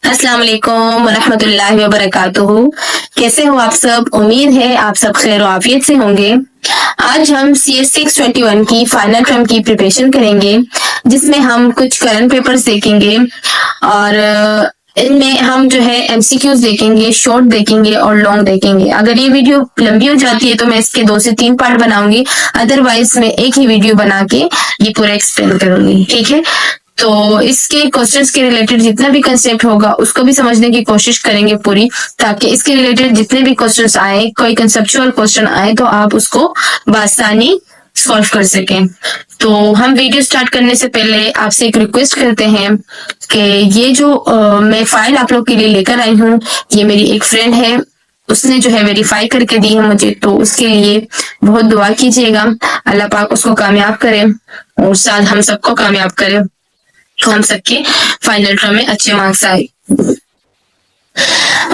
अस्सलाम वालेकुम वरहमतुल्लाहि वबरकातुहू। कैसे हो आप सब? उम्मीद है आप सब खैर आफियत से होंगे। आज हम CS 621 की फाइनल टर्म की प्रिपरेशन करेंगे, जिसमें हम कुछ करंट पेपर्स देखेंगे और इनमें हम जो है MCQs देखेंगे, शॉर्ट देखेंगे और लॉन्ग देखेंगे। अगर ये वीडियो लंबी हो जाती है तो मैं इसके 2 से 3 पार्ट बनाऊंगी, अदरवाइज मैं एक ही वीडियो बना के ये पूरा एक्सप्लेन करूंगी। ठीक है, तो इसके क्वेश्चंस के रिलेटेड जितना भी कंसेप्ट होगा उसको भी समझने की कोशिश करेंगे पूरी, ताकि इसके रिलेटेड जितने भी क्वेश्चंस आए, कोई कंसेप्चुअल क्वेश्चन आए तो आप उसको बआसानी सॉल्व कर सकें। तो हम वीडियो स्टार्ट करने से पहले आपसे एक रिक्वेस्ट करते हैं कि ये जो मैं फाइल आप लोग के लिए लेकर आई हूँ, ये मेरी एक फ्रेंड है, उसने जो है वेरीफाई करके दी है मुझे, तो उसके लिए बहुत दुआ कीजिएगा। अल्लाह पाक उसको कामयाब करे और साथ हम सबको कामयाब करे, तो हम सबके फाइनल टर्म में अच्छे मार्क्स आए।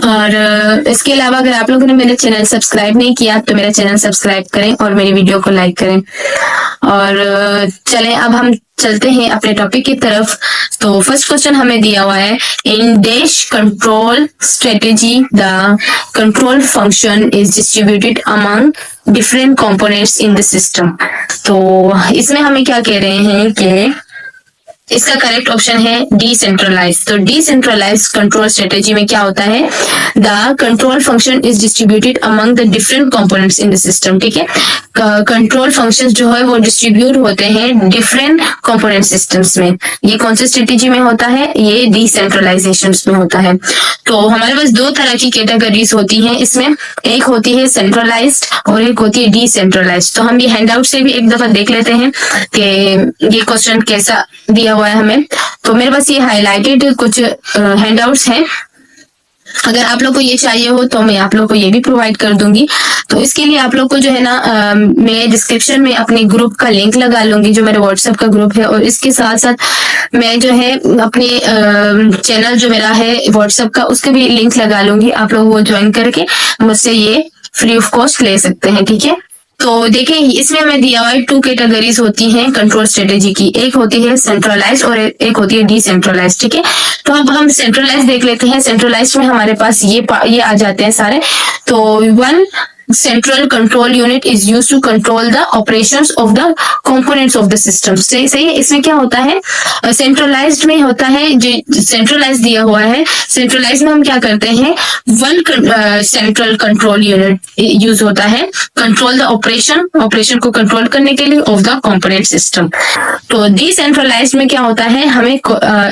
और इसके अलावा अगर आप लोगों ने मेरा चैनल सब्सक्राइब नहीं किया तो मेरा चैनल सब्सक्राइब करें और मेरी वीडियो को लाइक करें। और चलें अब हम चलते हैं अपने टॉपिक की तरफ। तो फर्स्ट क्वेश्चन हमें दिया हुआ है, in dash control strategy the control function is distributed among different components in the system. तो इसमें हमें क्या कह रहे हैं कि इसका करेक्ट ऑप्शन है डिसेंट्रलाइज। तो डिसेंट्रलाइज कंट्रोल स्ट्रेटेजी में क्या होता है, the control function is distributed among the different components in the system. ठीक है, कंट्रोल फंक्शंस जो है वो डिस्ट्रीब्यूट होते हैं डिफरेंट कंपोनेंट सिस्टम्स में। ये कौन सी स्ट्रेटेजी में होता है? ये डिसेंट्रलाइजेशन में होता है। तो हमारे पास दो तरह की कैटेगरीज होती हैं इसमें, एक होती है सेंट्रलाइज्ड और एक होती है डिसेंट्रलाइज्ड। तो हम ये हैंडआउट से भी एक दफा देख लेते हैं कि ये क्वेश्चन कैसा दिया हुआ है हमें। तो मेरे पास ये हाईलाइटेड कुछ हैंडआउट्स हैं, अगर आप लोग को ये चाहिए हो तो मैं आप लोग को ये भी प्रोवाइड कर दूंगी। तो इसके लिए आप लोग को जो है ना मैं डिस्क्रिप्शन में अपने ग्रुप का लिंक लगा लूंगी, जो मेरे व्हाट्सएप का ग्रुप है, और इसके साथ साथ मैं जो है अपने चैनल जो मेरा है व्हाट्सएप का उसका भी लिंक लगा लूंगी। आप लोग वो ज्वाइन करके मुझसे ये फ्री ऑफ कॉस्ट ले सकते हैं। ठीक है, तो देखें इसमें हमें दिया हुआ है 2 कैटेगरीज होती हैं कंट्रोल स्ट्रेटेजी की, एक होती है सेंट्रलाइज और एक होती है डिसेंट्रलाइज। ठीक है, तो अब हम सेंट्रलाइज देख लेते हैं। सेंट्रलाइज में हमारे पास ये आ जाते हैं सारे। तो one central control unit is use to control the operations of the components of the system. सही है। इसमें क्या होता है, सेंट्रलाइज्ड में होता है, जो सेंट्रलाइज दिया हुआ है, सेंट्रलाइज में हम क्या करते हैं, one central control unit use होता है कंट्रोल द ऑपरेशन को कंट्रोल करने के लिए ऑफ द कंपोनेंट सिस्टम। तो डिसेंट्रलाइज में क्या होता है, हमें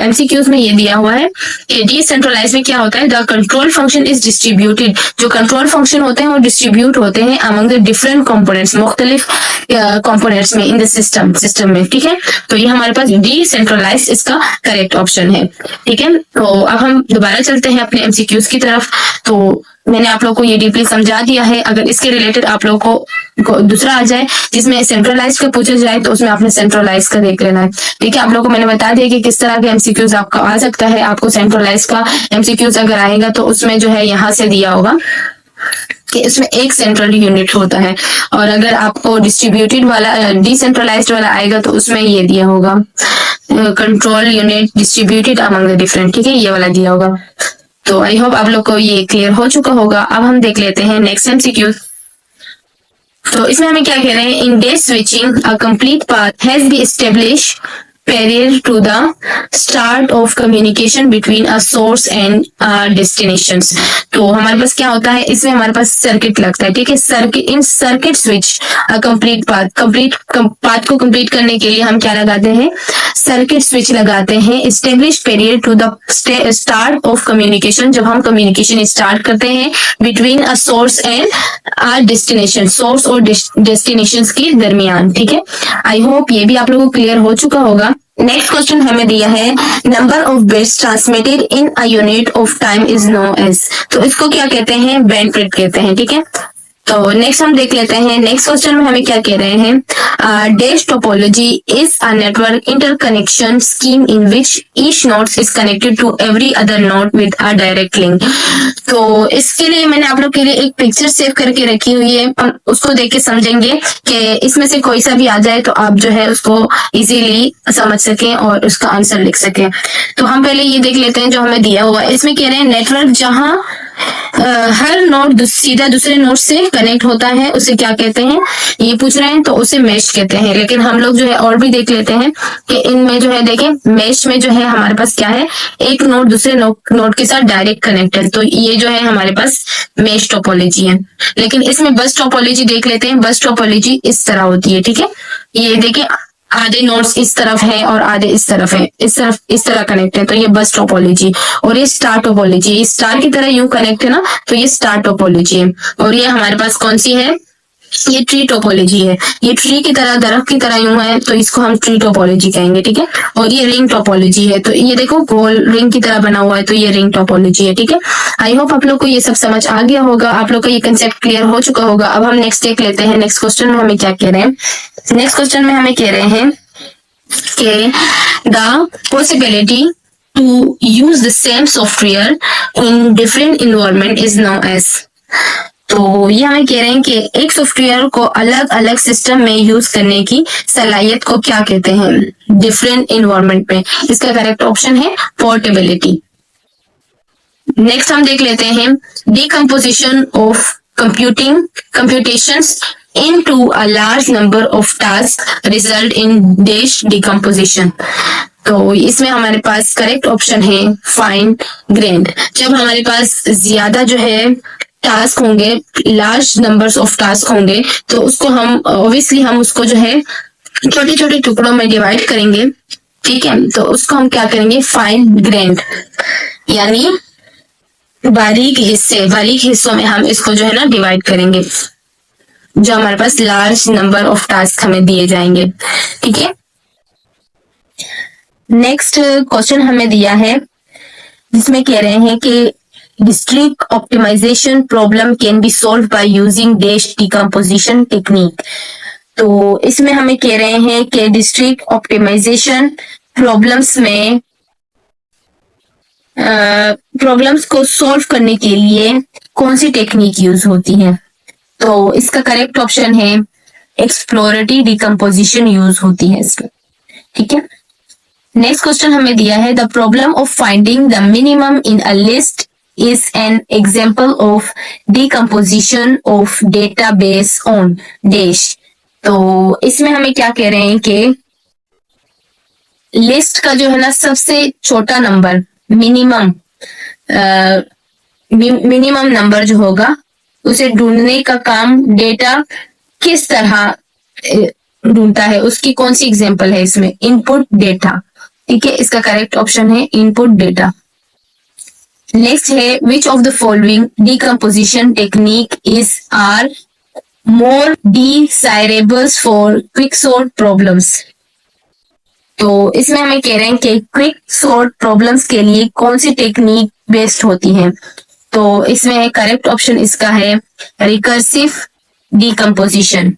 MCQs में ये दिया हुआ है कि डिसेंट्रलाइज में क्या होता है, the control function is distributed. जो कंट्रोल फंक्शन होते हैं वो डिस्ट्रीब्यूट होते हैं अमंग द डिफरेंट कंपोनेंट्स, मुख्तलिफ कंपोनेंट्स में इन द सिस्टम में। ठीक है, तो ये हमारे पास डिसेंट्रलाइज इसका करेक्ट ऑप्शन है। ठीक है, तो अब हम दोबारा चलते हैं अपने MCQs की तरफ। तो मैंने आप लोग को ये डीपली समझा दिया है। अगर इसके रिलेटेड आप लोग को दूसरा आ जाए जिसमें सेंट्रलाइज का पूछा जाए तो उसमें आपने सेंट्रलाइज का देख लेना है। ठीक है, आप लोगों को मैंने बता दिया कि किस तरह के MCQs आपका आ सकता है। आपको सेंट्रलाइज का MCQs अगर आएगा तो उसमें जो है यहाँ से दिया होगा कि इसमें एक सेंट्रल यूनिट होता है, और अगर आपको डिस्ट्रीब्यूटेड वाला डिसेंट्रलाइज्ड वाला आएगा तो उसमें ये दिया होगा control unit distributed among the different. ठीक है, ये वाला दिया होगा। तो आई होप आप लोग को ये क्लियर हो चुका होगा। अब हम देख लेते हैं नेक्स्ट MCQ। तो इसमें हमें क्या कह रहे हैं, in day switching a complete path has B establish parallel to the start of communication between a source and destinations। तो हमारे पास क्या होता है, इसमें हमारे पास सर्किट लगता है। ठीक है, circuit in circuit switch complete path को कंप्लीट करने के लिए हम क्या लगाते हैं, सर्किट स्विच लगाते हैं। Establish period to the start of communication, जब हम कम्युनिकेशन स्टार्ट करते हैं between a source and a destination, source और डेस्टिनेशन के दरमियान। ठीक है, आई होप ये भी आप लोगों को क्लियर हो चुका होगा। नेक्स्ट क्वेश्चन हमें दिया है, number of bits transmitted in a unit of time is known as. तो इसको क्या कहते हैं, बैंडविड्थ कहते हैं। ठीक है, तो नेक्स्ट हम देख लेते हैं, नेक्स्ट क्वेश्चन में हमें क्या कह रहे हैं, dash topology is a network interconnection scheme in which each node is connected to every other node with a direct link. तो इसके लिए मैंने आप लोग के लिए एक पिक्चर सेव करके रखी हुई है, हम उसको देख के समझेंगे कि इसमें से कोई सा भी आ जाए तो आप जो है उसको इजीली समझ सकें और उसका आंसर लिख सकें। तो हम पहले ये देख लेते हैं जो हमें दिया हुआ है। इसमें कह रहे हैं नेटवर्क जहां हर नोड सीधा दूसरे नोड से कनेक्ट होता है उसे क्या कहते हैं, ये पूछ रहे हैं, तो उसे मेश कहते हैं। लेकिन हम लोग जो है और भी देख लेते हैं कि इनमें जो है देखें मेश में जो है हमारे पास क्या है, एक नोड दूसरे नोड के साथ डायरेक्ट कनेक्ट है, तो ये जो है हमारे पास मेश टोपोलॉजी है। लेकिन इसमें बस टोपोलॉजी देख लेते हैं। बस टोपोलॉजी इस तरह होती है, ठीक है, ये देखें आधे नोड्स इस तरफ है और आधे इस तरफ है, इस तरफ इस तरह कनेक्ट है, तो ये बस टोपोलॉजी। और ये स्टार टोपोलॉजी, ये स्टार की तरह यूं कनेक्ट है ना, तो ये स्टार टोपोलॉजी है। और ये हमारे पास कौन सी है, ये ट्री टोपोलॉजी है। ये ट्री की तरह दरख्त की तरह यूं है, तो इसको हम ट्री टोपोलॉजी कहेंगे, ठीक है। और ये रिंग टोपोलॉजी है, तो ये देखो गोल रिंग की तरह बना हुआ है, तो ये रिंग टोपोलॉजी है, ठीक है। आई होप आप लोग को ये सब समझ आ गया होगा, आप लोग का ये कंसेप्ट क्लियर हो चुका होगा। अब हम नेक्स्ट देख लेते हैं, नेक्स्ट क्वेश्चन में हमें क्या कह रहे हैं। नेक्स्ट क्वेश्चन में हमें कह रहे हैं कि the possibility to use the same software in different environment is known as. तो ये हमें कह रहे हैं कि एक सॉफ्टवेयर को अलग अलग सिस्टम में यूज करने की सलाहियत को क्या कहते हैं डिफरेंट इन्वायरमेंट में। इसका करेक्ट ऑप्शन है पोर्टेबिलिटी। नेक्स्ट हम देख लेते हैं decomposition of computations into a large number of tasks result in dash decomposition। तो इसमें हमारे पास करेक्ट ऑप्शन है फाइन ग्रेन्ड। जब हमारे पास ज्यादा जो है टास्क होंगे, लार्ज नंबर्स ऑफ टास्क होंगे, तो उसको हम ऑब्वियसली हम उसको जो है छोटे छोटे टुकड़ों में डिवाइड करेंगे, ठीक है। तो उसको हम क्या करेंगे, फाइन ग्रेन्ड, यानी बारीक हिस्सों में हम इसको जो है ना डिवाइड करेंगे, जो हमारे पास लार्ज नंबर ऑफ टास्क हमें दिए जाएंगे, ठीक है। नेक्स्ट क्वेश्चन हमें दिया है जिसमें कह रहे हैं कि district optimization problem can be solve by using dash decomposition technique. तो इसमें हमें कह रहे हैं कि डिस्ट्रिक्ट ऑप्टिमाइजेशन प्रॉब्लम्स में प्रॉब्लम्स को सॉल्व करने के लिए कौन सी टेक्निक यूज होती है। तो इसका करेक्ट ऑप्शन है एक्सप्लोरेटरी डिकम्पोजिशन यूज होती है इसमें, ठीक है। नेक्स्ट क्वेश्चन हमें दिया है the problem of finding the minimum in a list is an example of decomposition of database on dash. तो इसमें हमें क्या कह रहे हैं कि लिस्ट का जो है ना सबसे छोटा नंबर मिनिमम नंबर जो होगा उसे ढूंढने का काम डेटा किस तरह ढूंढता है, उसकी कौन सी एग्जांपल है इसमें, इनपुट डेटा, ठीक है। इसका करेक्ट ऑप्शन है इनपुट डेटा। नेक्स्ट है which of the following decomposition technique is are more desirables for quick sort problems. तो इसमें हमें कह रहे हैं कि क्विक सॉर्ट प्रॉब्लम्स के लिए कौन सी टेक्निक बेस्ट होती है। तो इसमें करेक्ट ऑप्शन इसका है recursive decomposition.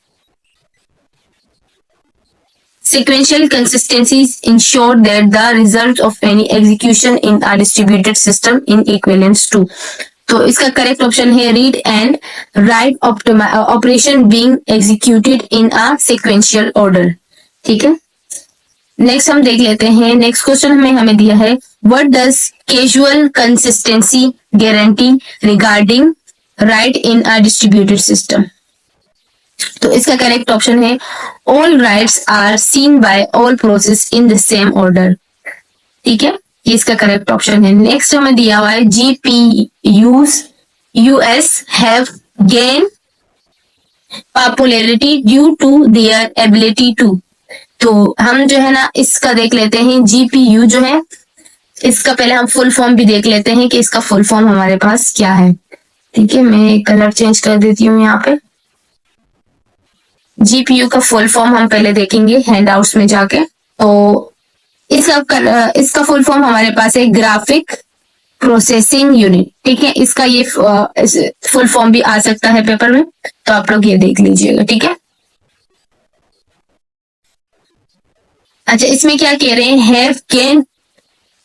Sequential consistencies ensure that the result of any execution in a distributed system in equivalence to। तो इसका करेक्ट ऑप्शन है read and write operation being executed in a sequential order, ठीक है। Next हम देख लेते हैं, next question में हमें दिया है what does casual consistency guarantee regarding write in a distributed system. तो इसका करेक्ट ऑप्शन है all writes are seen by all process in the same order, ठीक है, ये इसका करेक्ट ऑप्शन है। नेक्स्ट हमें दिया हुआ है GPUs US have gain popularity due to their ability to. तो हम जो है ना इसका देख लेते हैं जीपीयू जो है इसका पहले हम फुल फॉर्म भी देख लेते हैं कि इसका फुल फॉर्म हमारे पास क्या है, ठीक है। मैं कलर चेंज कर देती हूँ यहाँ पे। जीपीयू का फुल फॉर्म हम पहले देखेंगे हैंडआउट्स में जाके। तो इसका फुल फॉर्म हमारे पास है ग्राफिक प्रोसेसिंग यूनिट, ठीक है। इसका ये फुल फॉर्म भी आ सकता है पेपर में, तो आप लोग ये देख लीजिएगा, ठीक है। अच्छा, इसमें क्या कह रहे हैं, have gain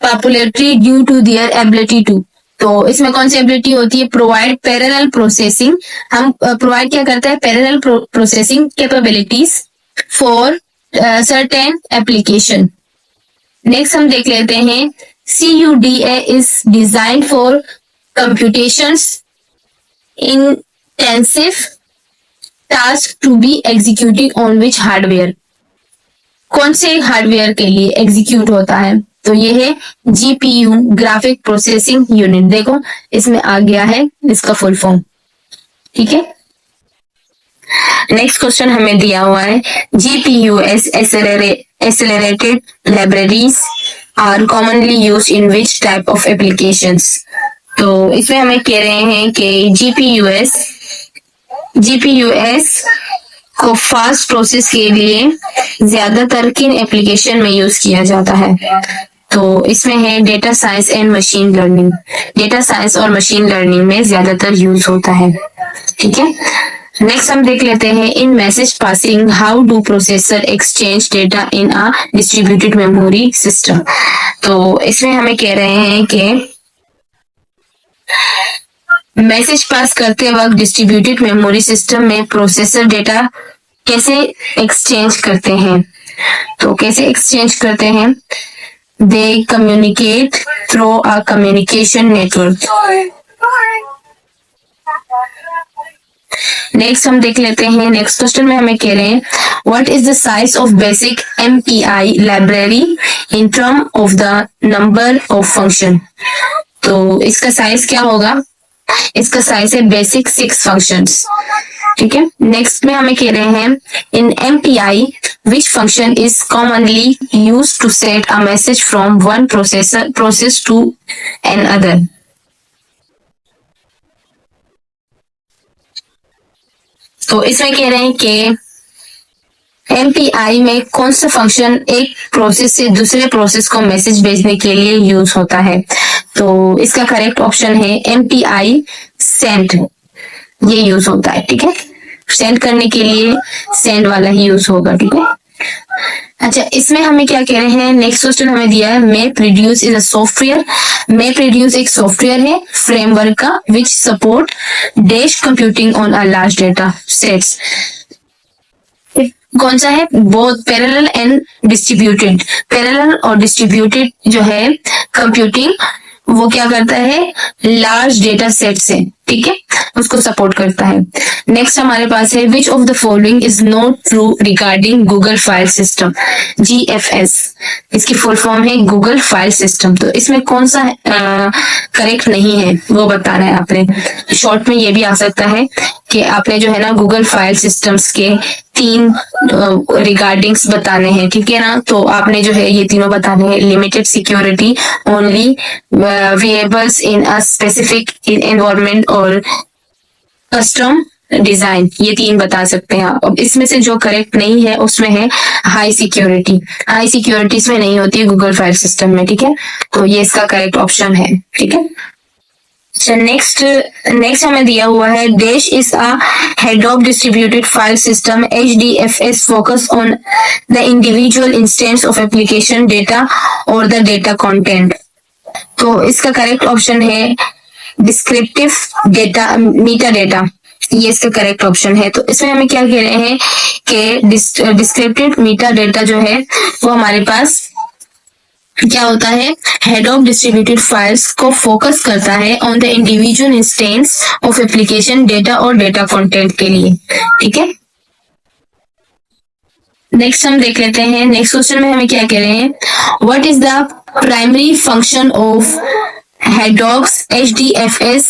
popularity due to their ability to. तो इसमें कौन सी एबिलिटी होती है, प्रोवाइड पैरेलल प्रोसेसिंग। हम प्रोवाइड क्या करता है, parallel processing capabilities for certain application. Next हम देख लेते हैं, CUDA is design for computations intensive task to be executed on which hardware. कौन से हार्डवेयर के लिए एग्जीक्यूट होता है, तो ये है GPU, ग्राफिक प्रोसेसिंग यूनिट। देखो इसमें आ गया है इसका फुल फॉर्म, ठीक है। नेक्स्ट क्वेश्चन हमें दिया हुआ है, GPUs accelerated libraries are commonly used in which type of applications। तो इसमें हमें कह रहे हैं कि GPUs को फास्ट प्रोसेस के लिए ज्यादातर किन एप्लीकेशन में यूज किया जाता है, तो इसमें है data science and machine learning. Data science और मशीन लर्निंग में ज्यादातर यूज होता है, ठीक है। नेक्स्ट हम देख लेते हैं, in message passing how do processor exchange data in a distributed memory system. तो इसमें हमें कह रहे हैं कि मैसेज पास करते वक्त डिस्ट्रीब्यूटेड मेमोरी सिस्टम में प्रोसेसर डेटा कैसे एक्सचेंज करते हैं। तो कैसे एक्सचेंज करते हैं, दे communicate through a communication network. Next हम देख लेते हैं, नेक्स्ट क्वेश्चन में हमें कह रहे हैं, what is the size of basic MPI library in term of the number of function. तो इसका साइज क्या होगा, इसका साइज है बेसिक 6 फंक्शंस, ठीक है। नेक्स्ट में हमें कह रहे हैं, इन MPI which function is commonly used to set a message from one process to another। तो इसमें कह रहे हैं कि MPI में कौन सा फंक्शन एक प्रोसेस से दूसरे प्रोसेस को मैसेज भेजने के लिए यूज होता है। तो इसका करेक्ट ऑप्शन है MPI सेंड, ये यूज होता है, ठीक है। सेंड करने के लिए सेंड वाला ही यूज होगा, ठीक है। अच्छा, इसमें हमें क्या कह रहे हैं, नेक्स्ट क्वेश्चन हमें दिया है, map reduce is a software. Map reduce एक सॉफ्टवेयर है फ्रेमवर्क का विच support dash computing on a large data sets. कौन सा है, both parallel and distributed. Parallel और डिस्ट्रीब्यूटेड जो है कंप्यूटिंग, वो क्या करता है, लार्ज डेटा सेट से, ठीक है, उसको सपोर्ट करता है। नेक्स्ट हमारे पास है, which of the following is not true regarding Google file system, GFS। इसकी फुल फॉर्म है गूगल फाइल सिस्टम। तो इसमें कौन सा करेक्ट नहीं है वो बताना है आपने। शॉर्ट में ये भी आ सकता है कि आपने जो है ना गूगल फाइल सिस्टम्स के 3 रिगार्डिंग्स बताने हैं, ठीक है ना। तो आपने जो है ये तीनों बताने हैं, limited security, only variables in a specific environment और कस्टम डिजाइन, ये 3 बता सकते हैं आप। अब इसमें से जो करेक्ट नहीं है उसमें है हाई सिक्योरिटी। हाई सिक्योरिटी इसमें नहीं होती है गूगल फाइल सिस्टम में, ठीक है। तो ये इसका करेक्ट ऑप्शन है, ठीक है। नेक्स्ट हमें दिया हुआ है, dash is a head of distributed file system, HDFS focus on the individual instance of application data और द डेटा कंटेंट। तो इसका करेक्ट ऑप्शन है डिस्क्रिप्टिव डेटा, मीटा डेटा, ये इसका करेक्ट ऑप्शन है। तो इसमें हमें क्या कह रहे हैं कि डिस्क्रिप्टिव मीटा डेटा जो है वो हमारे पास क्या होता है, हेड ऑफ डिस्ट्रीब्यूटेड फाइल्स को फोकस करता है on the individual instance of application data और डेटा कंटेंट के लिए, ठीक है। नेक्स्ट हम देख लेते हैं, नेक्स्ट क्वेश्चन में हमें क्या कह रहे हैं, what is the primary function of Hadoop's HDFS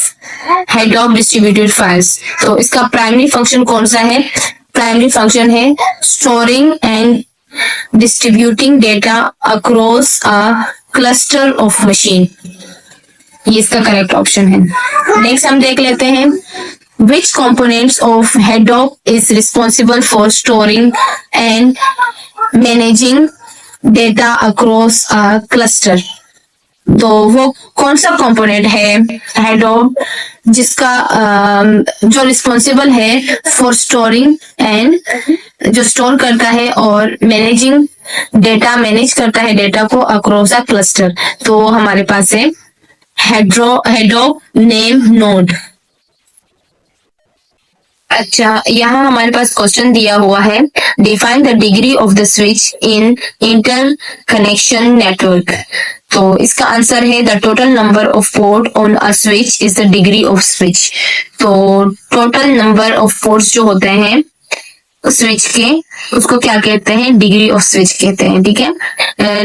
head of distributed files. तो इसका प्राइमरी फंक्शन कौन सा है, प्राइमरी फंक्शन है storing and distributing data across a cluster of machine, ये इसका करेक्ट ऑप्शन है। नेक्स्ट हम देख लेते हैं, which components of HADOP is responsible for storing and managing data across a cluster। तो वो कौन सा कंपोनेंट है हेडोब, जिसका जो रिस्पॉन्सिबल है फॉर स्टोरिंग एंड, जो स्टोर करता है और मैनेजिंग डेटा, मैनेज करता है डेटा को अक्रॉस अ क्लस्टर। तो हमारे पास है हेडोब नेम नोड। अच्छा, यहाँ हमारे पास क्वेश्चन दिया हुआ है, define the degree of the switch in inter connection network. तो इसका आंसर है the total number of port on a switch is the degree off switch. तो टोटल नंबर ऑफ पोर्ट्स जो होते हैं स्विच के, उसको क्या कहते हैं, डिग्री ऑफ स्विच कहते हैं। ठीक है,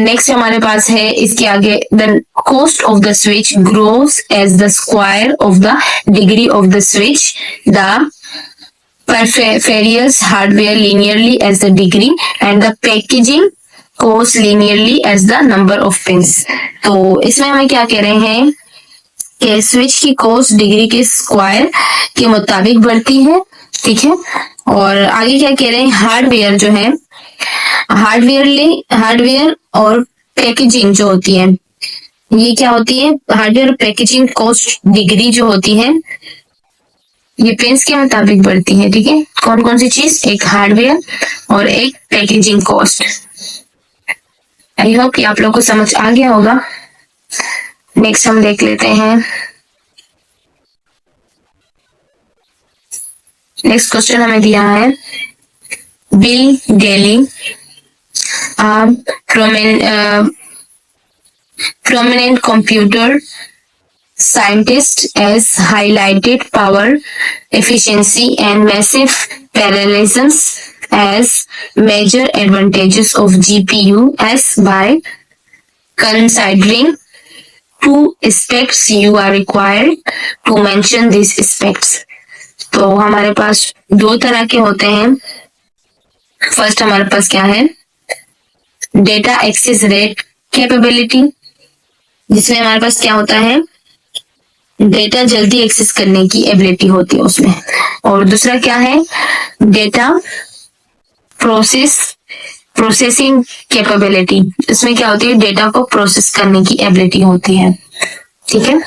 नेक्स्ट हमारे पास है इसके आगे, the cost of the switch grows as the square of the degree of the switch, द peripherals hardware linearly as the degree and the packaging cost linearly as the number of pins। तो इसमें हमें क्या कह रहे हैं कि switch की कॉस्ट डिग्री के स्क्वायर के मुताबिक बढ़ती है। ठीक है, और आगे क्या कह रहे हैं, हार्डवेयर जो है, हार्डवेयर और पैकेजिंग जो होती है, ये क्या होती है, हार्डवेयर और पैकेजिंग कॉस्ट डिग्री जो होती है ये पेंस के मुताबिक बढ़ती है। ठीक है, कौन कौन सी चीज, एक हार्डवेयर और एक पैकेजिंग कॉस्ट। आई होप कि आप लोग को समझ आ गया होगा। नेक्स्ट हम देख लेते हैं, नेक्स्ट क्वेश्चन हमें दिया है, बिल गेली prominent computer scientist has highlighted power efficiency and massive parallelisms as major advantages of GPUs by considering two aspects you are required to mention these aspects। तो हमारे पास दो तरह के होते हैं। फर्स्ट हमारे पास क्या है, डेटा एक्सेस रेट कैपेबिलिटी, जिसमें हमारे पास क्या होता है, डेटा जल्दी एक्सेस करने की एबिलिटी होती है उसमें। और दूसरा क्या है, डेटा प्रोसेसिंग कैपेबिलिटी, इसमें क्या होती है, डेटा को प्रोसेस करने की एबिलिटी होती है। ठीक है,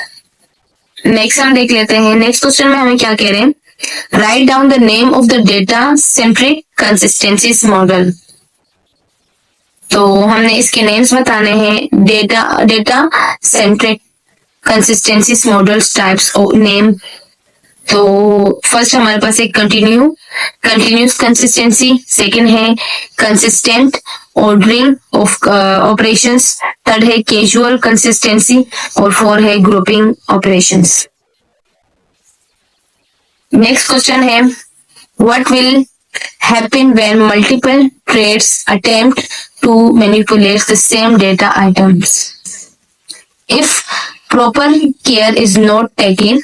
नेक्स्ट हम देख लेते हैं, नेक्स्ट क्वेश्चन में हमें क्या कह रहे हैं, write down the name of the data centric consistencies model. तो हमने इसके नेम्स बताने हैं, data centric consistencies models types of name. तो फर्स्ट हमारे पास एक कंटिन्यूस कंसिस्टेंसी, सेकंड है consistent ordering of operations, third है कैजुअल कंसिस्टेंसी और फोर है ग्रुपिंग ऑपरेशंस। नेक्स्ट क्वेश्चन है, what will happen when multiple threads attempt to manipulate the same data items if proper care is not taken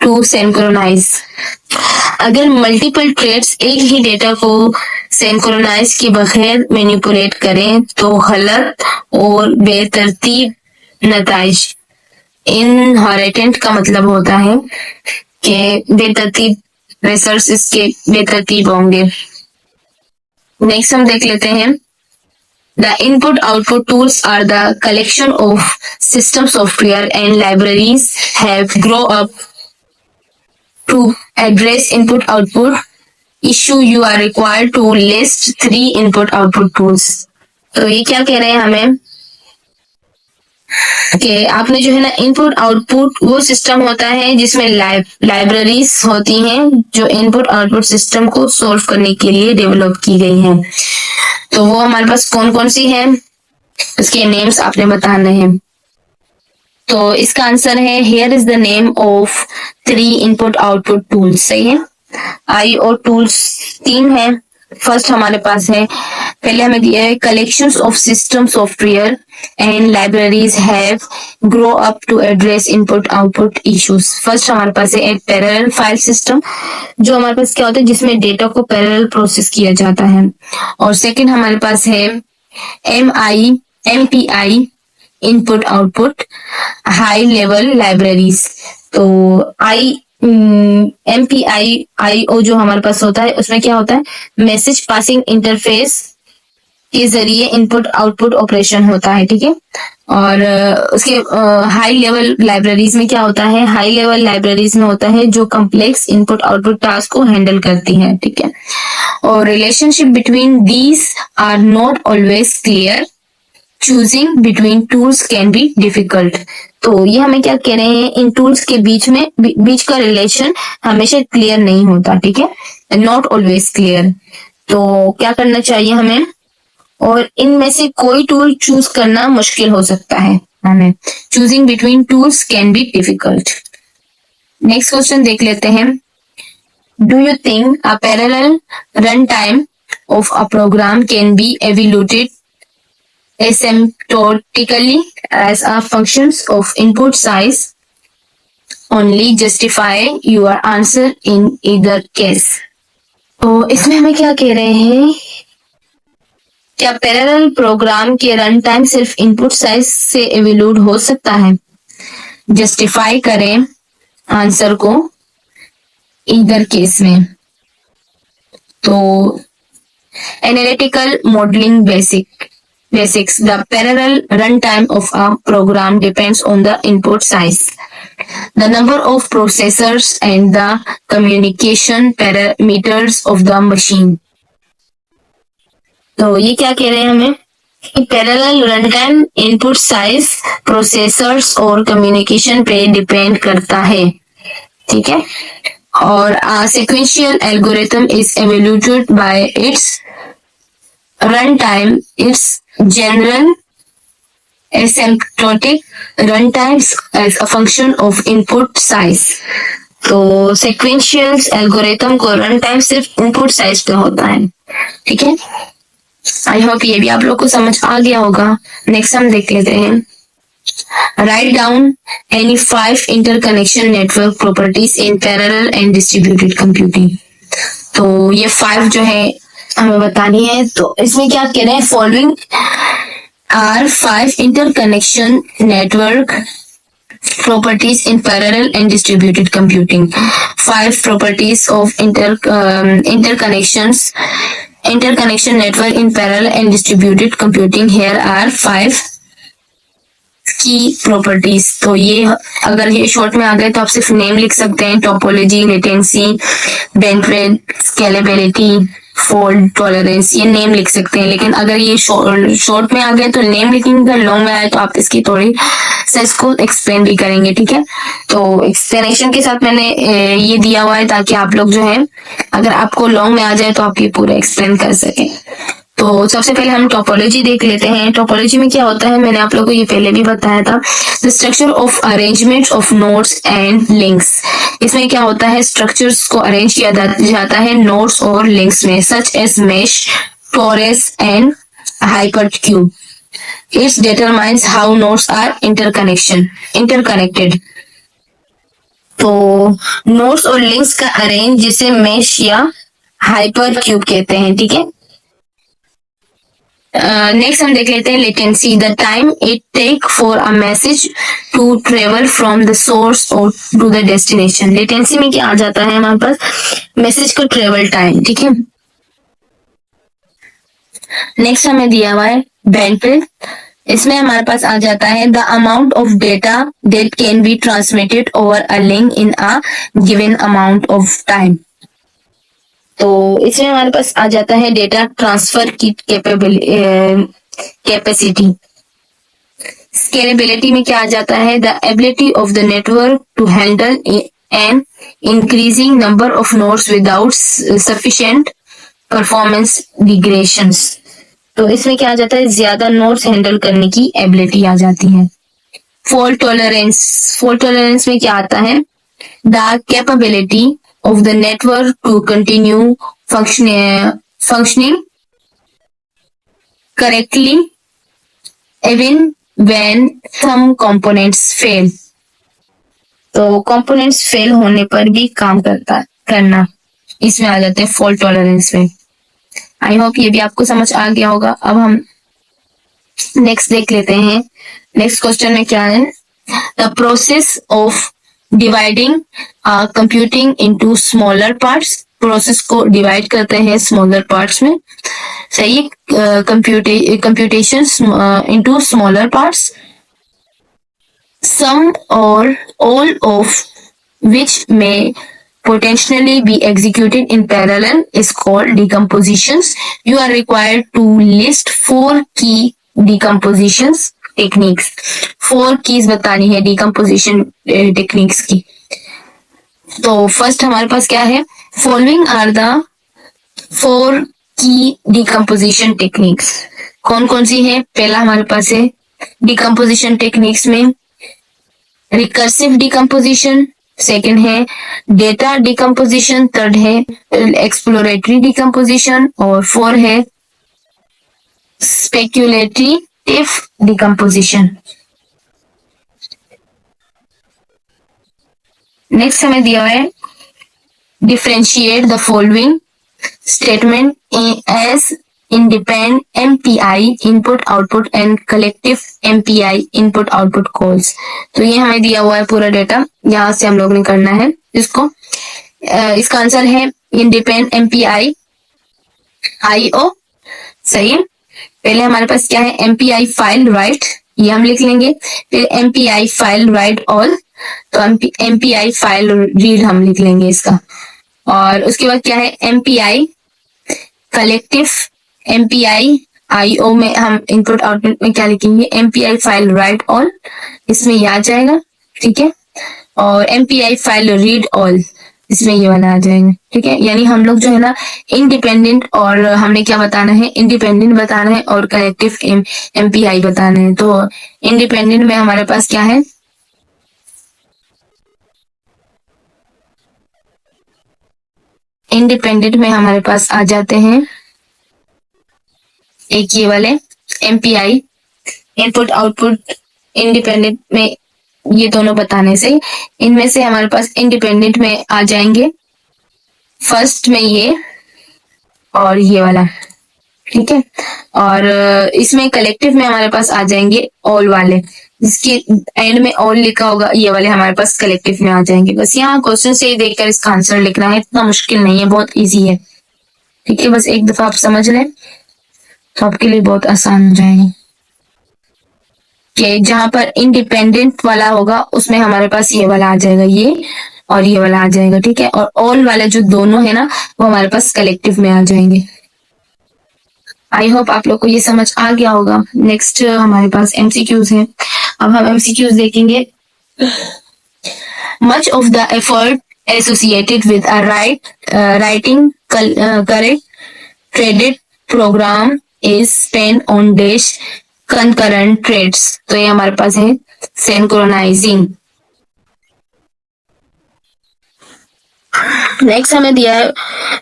to synchronize। अगर multiple threads एक ही data को synchronise के बगैर manipulate करें तो गलत और बेतरतीब नताइज, इनहेरिटेंट का मतलब होता है कि बेतरतीब रिजल्ट्स इसके बेतरतीब होंगे। नेक्स्ट हम देख लेते हैं, the input output tools are the collection of system software and libraries have grow up to address input output issue, you are required to list 3 input output tools. तो ये क्या कह रहे हैं हमें कि आपने जो है ना, इनपुट आउटपुट वो सिस्टम होता है जिसमें लाइब्रेरीज होती हैं जो इनपुट आउटपुट सिस्टम को सॉल्व करने के लिए डेवलप की गई हैं। तो वो हमारे पास कौन कौन सी है, उसके नेम्स आपने बताने हैं। तो इसका आंसर है, here is the name of 3 input output tools. सही है, आई और टूल्स 3 है। फर्स्ट हमारे पास है, पहले हमें दिया है, collections of system software and libraries have grow up to address input output issues. First हमारे पास है एक पैरेलल फाइल सिस्टम, जो हमारे पास क्या होता है, जिसमें डेटा को पैरेलल प्रोसेस किया जाता है। और सेकंड हमारे पास है MPI input output high level libraries. तो MPI जो हमारे पास होता है उसमें क्या होता है, मैसेज पासिंग इंटरफेस के जरिए इनपुट आउटपुट ऑपरेशन होता है। ठीक है, और उसके हाई लेवल लाइब्रेरीज में क्या होता है, हाई लेवल लाइब्रेरीज में होता है जो कम्प्लेक्स इनपुट आउटपुट टास्क को हैंडल करती है, ठीक है। और relationship between these are not always clear, choosing between tools can be difficult. तो ये हमें क्या कह रहे हैं, इन टूल्स के बीच में बीच का रिलेशन हमेशा क्लियर नहीं होता, ठीक है, नॉट ऑलवेज क्लियर। तो क्या करना चाहिए हमें, और इनमें से कोई टूल चूज करना मुश्किल हो सकता है हमें, choosing between tools can be difficult. Next question देख लेते हैं। Do you think a parallel run time of a program can be evaluated asymptotically as a functions of input size? Only justify your answer in either case. तो इसमें हमें क्या कह रहे हैं, क्या पैरेलल प्रोग्राम के रन टाइम सिर्फ इनपुट साइज से एवेल्यूट हो सकता है? जस्टिफाई करें आंसर को ईदर केस में। तो analytical modelling basics, the parallel runtime of a program depends on the input size, the number of processors and the communication parameters of the machine. तो ये क्या कह रहे हैं हमें, parallel run time input size, processors और communication पे depend करता है, ठीक है। और sequential algorithm is evaluated by its runtime, its general asymptotic runtimes as a function of input size. तो sequential algorithm को रन टाइम सिर्फ इनपुट साइज पे होता है, ठीक है। आई होप ये भी आप लोग को समझ आ गया होगा। नेक्स्ट हम देख लेते हैं। Write down any 5 interconnection network properties in parallel and distributed computing. तो ये 5 जो है हमें बतानी है। तो इसमें क्या कह रहे हैं, following are 5 interconnection network properties in parallel and distributed computing. 5 properties of interconnection network in parallel and distributed computing. Here are 5 की प्रॉपर्टीज। तो ये अगर ये शॉर्ट में आ गए तो आप सिर्फ नेम लिख सकते हैं, topology, latency, bandwidth, scalability, fault tolerance, ये नेम लिख सकते हैं। लेकिन अगर ये शॉर्ट में आ गए तो नेम लिखेंगे, लॉन्ग में आए तो आप इसकी थोड़ी सा इसको एक्सप्लेन भी करेंगे, ठीक है। तो एक्सप्लेनेशन के साथ मैंने ये दिया हुआ है ताकि आप लोग जो है अगर आपको लॉन्ग में आ जाए तो आप ये पूरा एक्सप्लेन कर सकें। तो सबसे पहले हम टोपोलॉजी देख लेते हैं। टोपोलॉजी में क्या होता है, मैंने आप लोगों को ये पहले भी बताया था, the structure of arrangement of nodes and links. इसमें क्या होता है, स्ट्रक्चर्स को अरेंज किया जाता है नोड्स और लिंक्स में, such as mesh, torus and hypercube. It determines how nodes are interconnected. तो नोड्स और लिंक्स का अरेंज जिसे मेश या हाइपरक्यूब कहते हैं, ठीक है। नेक्स्ट हम देख लेते हैं latency, the time it take for a message to travel from the source और टू द डेस्टिनेशन। लेटेंसी में क्या आ जाता है हमारे पास, मैसेज का ट्रेवल टाइम, ठीक है। नेक्स्ट हमें दिया हुआ है बैंडविड्थ, इसमें हमारे पास आ जाता है the amount of data that can be transmitted over a link in a given amount of time. तो इसमें हमारे पास आ जाता है डेटा ट्रांसफर की कैपेसिटी। स्केलेबिलिटी में क्या आ जाता है, the ability of the network to handle an increasing number of nodes without sufficient performance degradations. तो इसमें क्या आ जाता है, ज्यादा नोड्स हैंडल करने की एबिलिटी आ जाती है। फॉल्ट टॉलरेंस में क्या आता है, the capability of the network to continue functioning correctly even when some components fail। तो components fail होने पर भी काम करना इसमें आ जाते हैं फॉल्ट टॉलरेंस में। आई होप ये भी आपको समझ आ गया होगा। अब हम नेक्स्ट देख लेते हैं। नेक्स्ट क्वेश्चन में क्या है, the process of dividing computing into smaller parts. Process को डिवाइड करते हैं स्मॉलर पार्ट्स में, सही। Computations into smaller parts some or all of which may potentially be executed in parallel is called decompositions. You are required to list 4 key decompositions techniques. 4 keys बतानी है decomposition techniques की. तो first हमारे पास क्या है, following are the 4 की decomposition techniques. कौन कौन सी है, पहला हमारे पास है डिकम्पोजिशन टेक्निक्स में रिकर्सिव डिकम्पोजिशन, सेकंड है डेटा डिकम्पोजिशन, थर्ड है एक्सप्लोरेटरी डिकम्पोजिशन और 4 है स्पेक्यूलेटिव डिकम्पोजिशन. नेक्स्ट हमें दिया है differentiate the following statement as independent MPI input output and collective MPI input output calls. तो ये हमें दिया हुआ है पूरा डेटा, यहाँ से हम लोग ने करना है इसको. इसका आंसर है independent MPI IO. सही है. पहले हमारे पास क्या है, MPI फाइल राइट, ये हम लिख लेंगे. फिर MPI फाइल राइट ऑल, तो MPI फाइल रीड हम लिख लेंगे इसका. और उसके बाद क्या है MPI कलेक्टिव MPI IO में हम इनपुट आउटपुट में क्या लिखेंगे, MPI फाइल राइट ऑल, इसमें ये आ जाएगा. ठीक है. और MPI फाइल रीड ऑल, इसमें ये वाला आ जाएगा. ठीक है. यानी हम लोग जो है ना इंडिपेंडेंट, और हमने क्या बताना है, इंडिपेंडेंट बताना है और कलेक्टिव MPI बताना है. तो इंडिपेंडेंट में हमारे पास क्या है, इंडिपेंडेंट में हमारे पास आ जाते हैं एक ये वाले MPI इनपुट आउटपुट. इंडिपेंडेंट में ये दोनों बताने से इनमें से हमारे पास इंडिपेंडेंट में आ जाएंगे फर्स्ट में ये और ये वाला. ठीक है. और इसमें कलेक्टिव में हमारे पास आ जाएंगे ऑल वाले, जिसके एंड में ऑल लिखा होगा, ये वाले हमारे पास कलेक्टिव में आ जाएंगे. बस यहाँ क्वेश्चन से ही देखकर इसका आंसर लिखना है, इतना मुश्किल नहीं है, बहुत इजी है. ठीक है. बस एक दफा आप समझ लें तो आपके लिए बहुत आसान हो जाएगा. कि जहां पर इंडिपेंडेंट वाला होगा उसमें हमारे पास ये वाला आ जाएगा, ये और ये वाला आ जाएगा. ठीक है. और ऑल वाले जो दोनों है ना वो हमारे पास कलेक्टिव में आ जाएंगे. आई होप आप लोग को ये समझ आ गया होगा. नेक्स्ट हमारे पास MCQs है. अब हम MCQs देखेंगे. Much of the effort associated with a writing correct threaded program is spend on dash concurrent threads. तो ये हमारे पास है synchronizing. नेक्स्ट हमें दिया है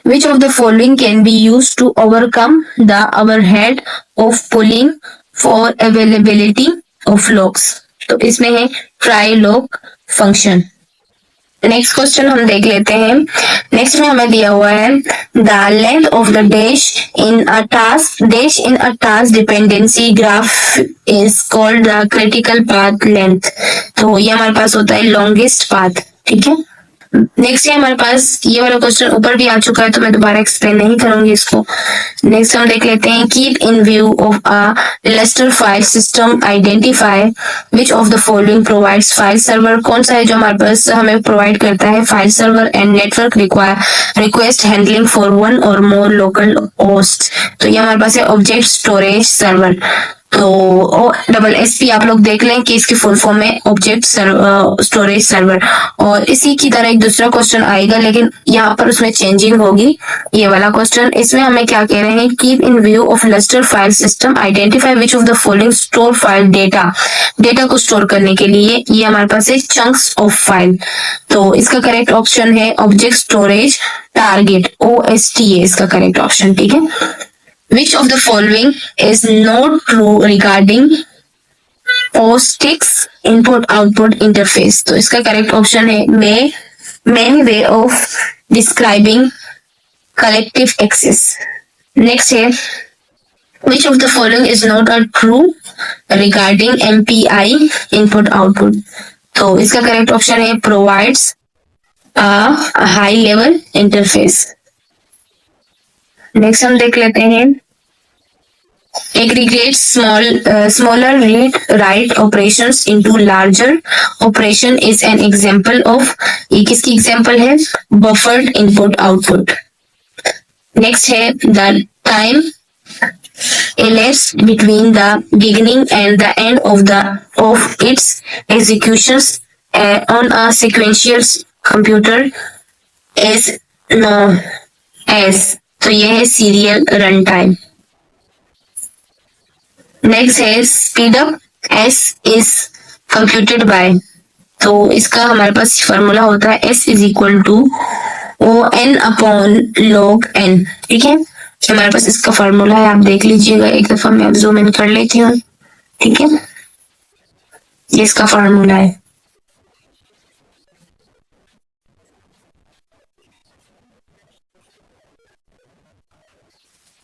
which of the following can be used to overcome the overhead of pulling for availability of locks. तो इसमें है try lock function. Next question हम देख लेते हैं. नेक्स्ट में हमें दिया हुआ है the length of the dash in a task dependency graph is called the critical path length. तो ये हमारे पास होता है लॉन्गेस्ट पाथ. ठीक है. नेक्स्ट है हमारे पास ये वाला क्वेश्चन ऊपर भी आ चुका है तो मैं दोबारा एक्सप्लेन नहीं करूंगी इसको. नेक्स्ट हम देख लेते हैं keep in view of a resistor file system identify which of the following provides file server. कौन सा है जो हमारे पास हमें प्रोवाइड करता है file server and network request handling for one और मोर लोकल होस्ट. तो ये हमारे पास है ऑब्जेक्ट स्टोरेज सर्वर. तो OSSP आप लोग देख लें कि इसकी फुल फॉर्म है ऑब्जेक्ट स्टोरेज सर्वर. और इसी की तरह एक दूसरा क्वेश्चन आएगा लेकिन यहाँ पर उसमें चेंजिंग होगी. ये वाला क्वेश्चन इसमें हमें क्या कह रहे हैं, keep in view of register file system identify which of the following store file data को स्टोर करने के लिए ये हमारे पास है चंक्स ऑफ फाइल. तो इसका करेक्ट ऑप्शन है ऑब्जेक्ट स्टोरेज टारगेट OST है इसका करेक्ट ऑप्शन. ठीक है. Which of the following is not true regarding POSIX input-output interface? तो इसका करेक्ट ऑप्शन है many way of describing collective access. Next है which of the following is not a true regarding MPI input-output? तो इसका correct option है provides a high level interface. Next हम देख लेते हैं aggregate smaller read write operations into larger operation is an example of, ये किसकी example है, buffered input output. Next है the time elapsed between the beginning and the end of its executions on a sequential computer is known as, तो ये है serial runtime. Next है speed up, S is computed by, तो इसका हमारे पास formula होता है S is equal to O N upon log N. ठीक है, हमारे पास इसका फॉर्मूला है, आप देख लीजिएगा एक दफा, मैं जूम इन कर लेती हूँ. ठीक है, ये इसका फॉर्मूला है.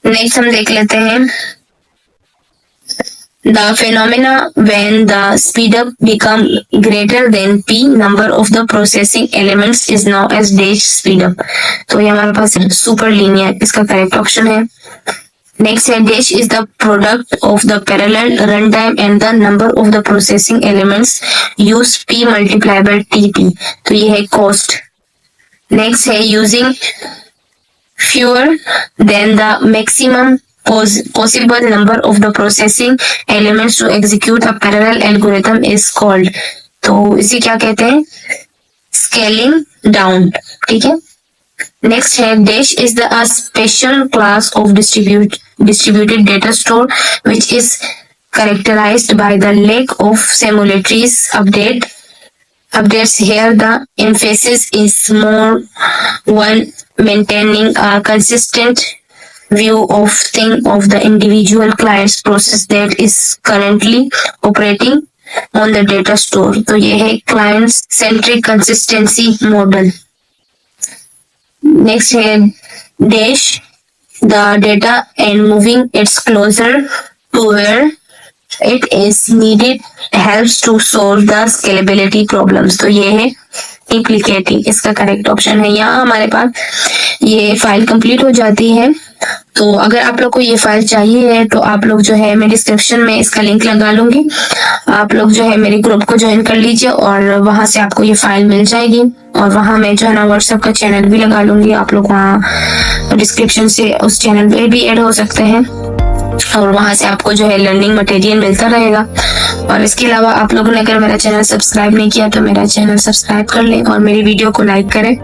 नेक्स्ट हम देख लेते हैं the phenomena when the speedup become greater than p number of the processing elements is known as dash speedup. तो ये हमारे पास सुपर लीनियर, इसका करेक्ट ऑप्शन है. नेक्स्ट है dash is the product of the parallel runtime and the number of the processing elements use p multiply by tp, तो ये है cost. Next है using fewer than the maximum possible number of the processing elements to execute a parallel algorithm is called, तो इसे क्या कहते हैं, scaling down. ठीक है, नेक्स्ट है dash is the a special class of distributed data store which is characterized by the lack of simultaneous updates. Here the emphasis is more one maintaining a consistent view of the individual client's process that is currently operating on the data store. तो ये है client centric consistency model. Next है dash the data and moving it closer to where it is needed helps to solve the scalability problems. तो ये है implicating, इसका correct option है. यहाँ हमारे पास ये फाइल कंप्लीट हो जाती है. तो अगर आप लोग को ये फाइल चाहिए है तो आप लोग जो है मैं डिस्क्रिप्शन में इसका लिंक लगा लूंगी, आप लोग जो है मेरे ग्रुप को ज्वाइन कर लीजिए और वहां से आपको ये फाइल मिल जाएगी. और वहां मैं जो है ना व्हाट्सएप का चैनल भी लगा लूंगी, आप लोग वहाँ डिस्क्रिप्शन से उस चैनल पे भी ऐड हो सकते हैं और वहां से आपको जो है लर्निंग मटेरियल मिलता रहेगा. और इसके अलावा आप लोगों ने अगर मेरा चैनल सब्सक्राइब नहीं किया तो मेरा चैनल सब्सक्राइब कर लें और मेरी वीडियो को लाइक करें.